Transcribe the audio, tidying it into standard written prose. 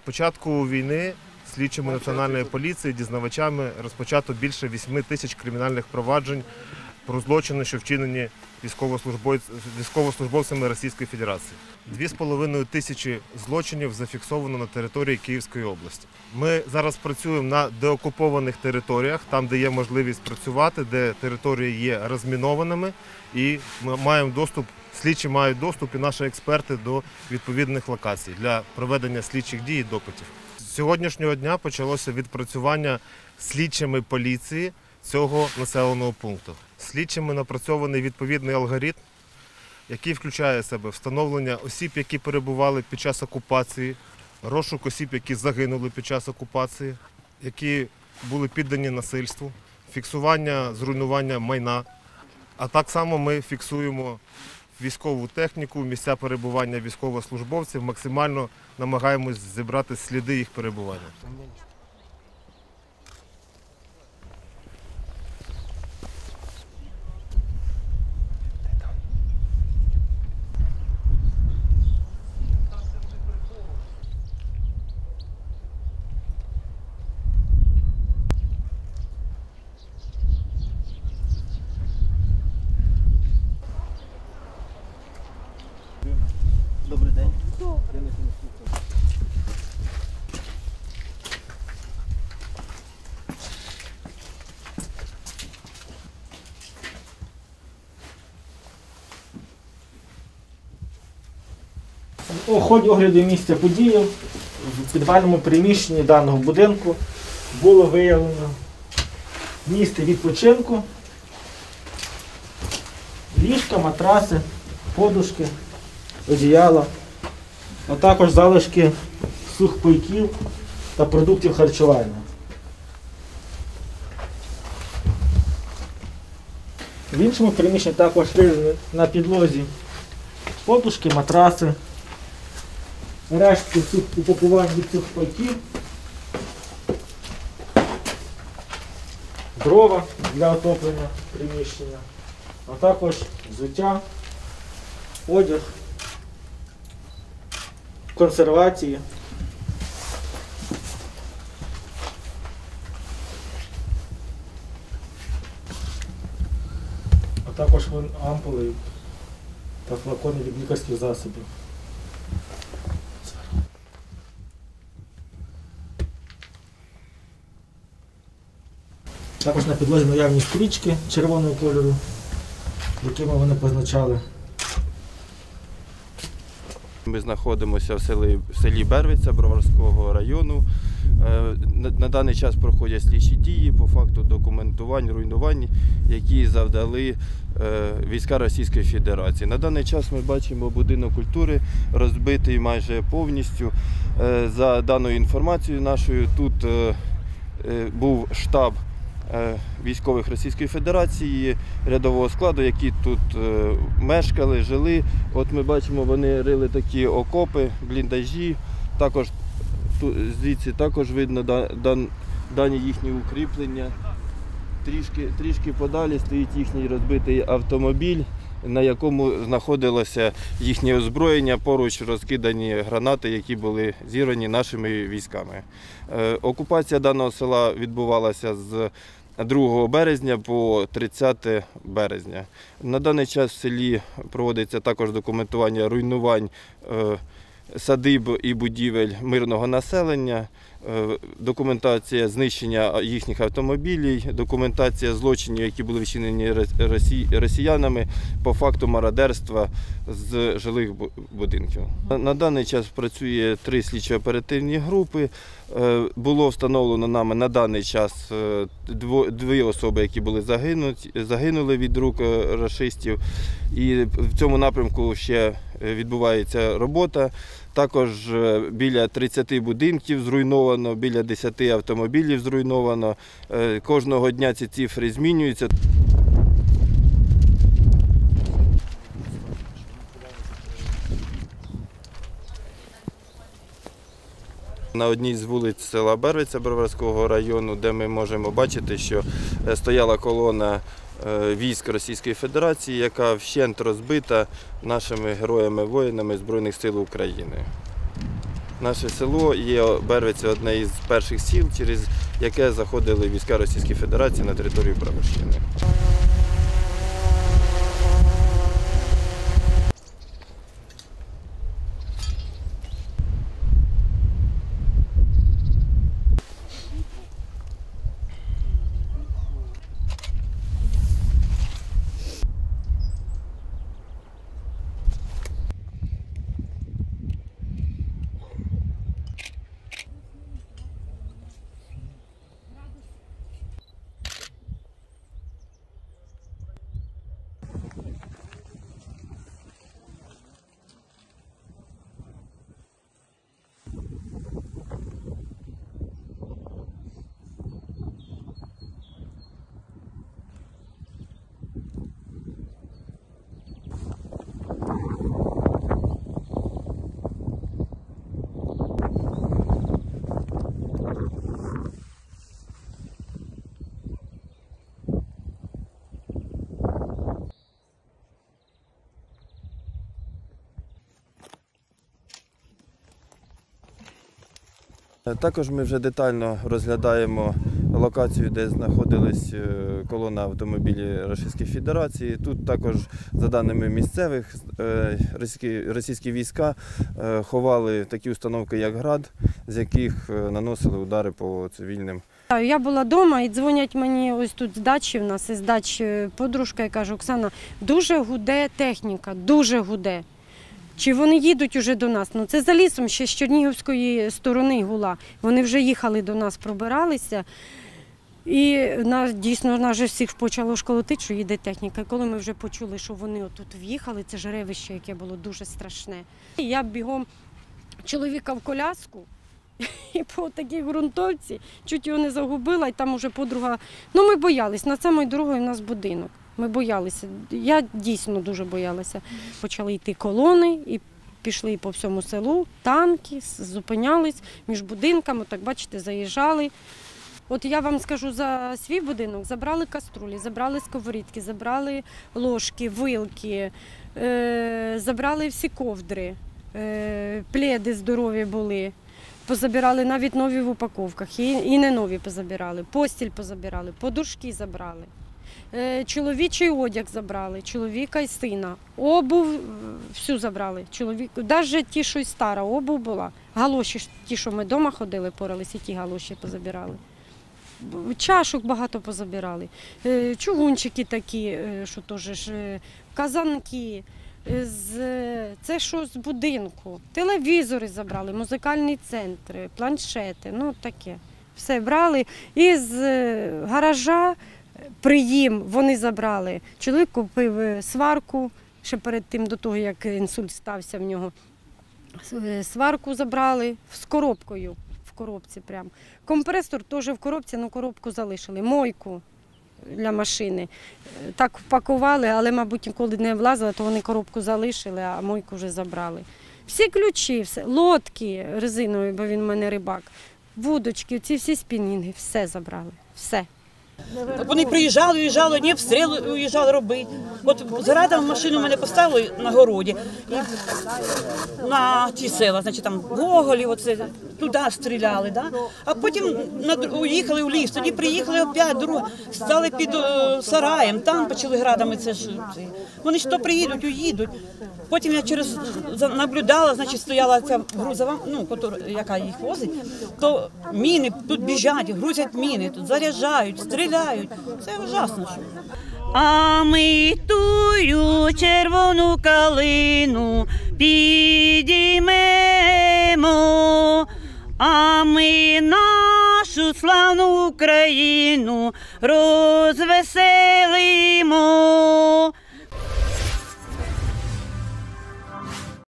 початку війни слідчими Національної поліції, дізнавачами розпочато більше 8 тисяч кримінальних проваджень про злочини, що вчинені військовослужбовцями Російської Федерації. 2,5 тисячі злочинів зафіксовано на території Київської області. Ми зараз працюємо на деокупованих територіях, там, де є можливість працювати, де території є розмінованими, і ми маємо доступ, слідчі мають доступ і наші експерти до відповідних локацій для проведення слідчих дій і допитів. З сьогоднішнього дня почалося відпрацювання слідчими поліції цього населеного пункту. Слідчими напрацьований відповідний алгоритм, який включає в себе встановлення осіб, які перебували під час окупації, розшук осіб, які загинули під час окупації, які були піддані насильству, фіксування зруйнування майна. А так само ми фіксуємо військову техніку, місця перебування військовослужбовців, максимально намагаємось зібрати сліди їх перебування. Добрий день. У ході огляду місця події в підвальному приміщенні даного будинку було виявлено місце відпочинку, ліжка, матраси, подушки, одіяла, а також залишки сухпайків та продуктів харчування. В іншому приміщенні також виявлені на підлозі подушки, матраси, рештки упакувань від сухпайків, дрова для отоплення приміщення, а також взуття, одяг, консервації, а також ампули та флакони від лікарських засобів. Також на підлозі наявні стрічки червоного кольору, якими вони позначали. Ми знаходимося в селі Бервиця Броварського району. На даний час проходять слідчі дії по факту документувань, руйнувань, які завдали війська Російської Федерації. На даний час ми бачимо будинок культури розбитий майже повністю. За даною інформацією нашою, тут був штаб військових Російської Федерації, рядового складу, які тут мешкали, жили. От ми бачимо, вони рили такі окопи, бліндажі. Також звідси також видно дані їхні укріплення. Трішки подалі стоїть їхній розбитий автомобіль, на якому знаходилося їхнє озброєння, поруч розкидані гранати, які були зірвані нашими військами. Окупація даного села відбувалася з 2 березня по 30 березня. На даний час в селі проводиться також документування руйнувань садиб і будівель мирного населення, документація знищення їхніх автомобілів, документація злочинів, які були вчинені росіянами по факту мародерства з жилих будинків. На даний час працює 3 слідчо-оперативні групи. Було встановлено нами на даний час 2 особи, які були загинули від рук рашистів. І в цьому напрямку ще відбувається робота. Також біля 30 будинків зруйновано, біля 10 автомобілів зруйновано. Кожного дня ці цифри змінюються. На одній з вулиць села Бервиця Броварського району, де ми можемо бачити, що стояла колона військ Російської Федерації, яка вщент розбита нашими героями-воїнами Збройних сил України. наше село є Бервиця одне із перших сіл, через яке заходили війська Російської Федерації на територію Броварщини. Також ми вже детально розглядаємо локацію, де знаходилась колона автомобілів Російської Федерації. Тут також, за даними місцевих, російські війська ховали такі установки, як «Град», з яких наносили удари по цивільним. Я була вдома і дзвонять мені ось тут з дачі, в нас із дачі подружка, і каже: Оксана, дуже гуде техніка, дуже гуде. Чи вони їдуть уже до нас? Ну це за лісом, ще з Чернігівської сторони гула. Вони вже їхали до нас, пробиралися. І дійсно нас вже всіх почало школотити, що їде техніка. І коли ми вже почули, що вони отут в'їхали, це ж ревище, яке було дуже страшне. І я бігом чоловіка в коляску, і по такій ґрунтовці чуть його не загубила, і там уже подруга. Ну ми боялись, над самою дорогою у нас будинок. Ми боялися, я дійсно дуже боялася. Почали йти колони і пішли по всьому селу, танки, зупинялись між будинками, так бачите, заїжджали. От я вам скажу за свій будинок, забрали каструлі, забрали сковорідки, забрали ложки, вилки, забрали всі ковдри, пледи здорові були. Позабирали навіть нові в упаковках, і не нові позабирали, постіль позабирали, подушки забрали. Чоловічий одяг забрали, чоловіка і сина, обув всю забрали, навіть ті, що й стара обув була, галоші, ті, що ми вдома ходили, поралися, і ті галоші позабирали. Чашок багато позабирали, чугунчики такі, що теж, казанки, це що з будинку, телевізори забрали, музикальні центри, планшети, ну таке. Все брали. І з гаража приїм вони забрали. Чоловік купив сварку, ще перед тим, до того, як інсульт стався в нього. Сварку забрали з коробкою, в коробці прямо. Компресор теж в коробці, але коробку залишили. Мойку для машини. Так впакували, але, мабуть, ніколи не влазили, то вони коробку залишили, а мойку вже забрали. Всі ключі, все, лодки резинові, бо він у мене рибак, вудочки, ці всі спінінги, все забрали, все. Вони приїжджали, уїжджали, ні, обстріли уїжджали робити. От зрадом машину мене поставили на городі, на ті села, значить там Гоголів, оце, туди стріляли, да? А потім уїхали в ліс, тоді приїхали опять, стали під сараєм, там почали градами це ж. Вони ж то приїдуть, уїдуть. Потім я наблюдала, значить стояла ця грузова, ну, яка їх возить, то міни тут біжать, грузять міни, тут заряджають, стріляють. Це ужасно. А ми тую червону калину підіймемо, а ми нашу славну Україну розвеселимо.